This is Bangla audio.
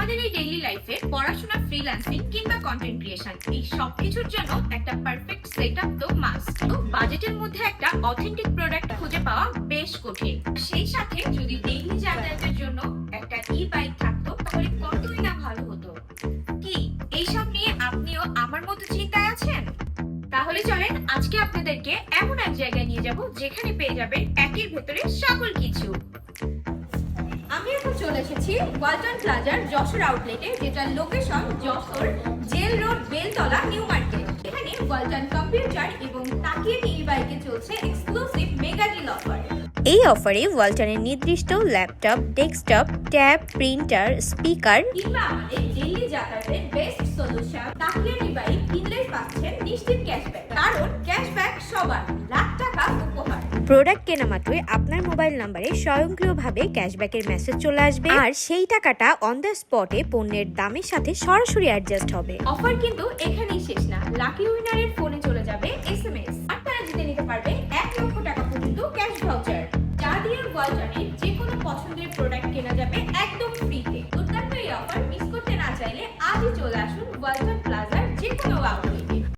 আমাদের এই ডেইলি লাইফে পড়াশোনা, ফ্রিল্যান্সিং কিংবা কন্টেন্ট ক্রিয়েশন এই সবকিছুর জন্য একটা পারফেক্ট সেটআপ তো মাস্ট। তো বাজেটের মধ্যে একটা অথেন্টিক প্রোডাক্ট খুঁজে পাওয়া বেশ কঠিন। সেই সাথে যদি ডেইলি যাতায়াতের জন্য একটা ই বাইক থাকতো তাহলে কতই না ভালো হতো। কি এইসব নিয়ে আপনিও আমার মতো চিন্তায় আছেন? তাহলে চলেন আজকে আপনাদেরকে এমন এক জায়গায় নিয়ে যাব যেখানে পেয়ে যাবেন একের ভেতরে সকল কিছু। আমি এখন চলে এসেছি ওয়ালটন প্লাজার যশোর আউটলেটে, যেটার location Jessore jail road, Beltala, new market. এখানে ওয়ালটন কম্পিউটার এবং তাকিয়ে ই বাইকে চলছে এক্সক্লুসিভ মেগা ডিল অফার। এই অফারে ওয়ালটনের নির্দিষ্ট laptop, desktop, tab, printer, speaker কিংবা আমাদের ডেইলি যাতায়াতের বেস্ট সলিউশন তাকিয়ে ই বাইক কিনলেই পাচ্ছেন নিশ্চিত ক্যাশব্যাক, কারণ ক্যাশব্যাক সবার, লাখ টাকা উপহার। প্রোডাক্ট কেনা মাত্রই আপনার মোবাইল নম্বরে স্বয়ংক্রিয়ভাবে ক্যাশব্যাকের মেসেজ চলে আসবে, আর সেই টাকাটা অন দ্য স্পটে পণ্যের দামের সাথে সরাসরি অ্যাডজাস্ট হবে। অফার কিন্তু এখানেই শেষ না, লাকি উইনারের ফোনে চলে যাবে এসএমএস আর তারা জিতে নিতে পারবে 1 লক্ষ টাকা পর্যন্ত ক্যাশ ভাউচার, যা দিয়ে ওয়ালটনের যে কোনো পছন্দের প্রোডাক্ট কেনা যাবে একদম ফ্রিতে। দুর্দান্ত এই অফার মিস করতে না চাইলে আজই চলে আসুন ওয়ালটন প্লাজার যে কোনো আউটলেট।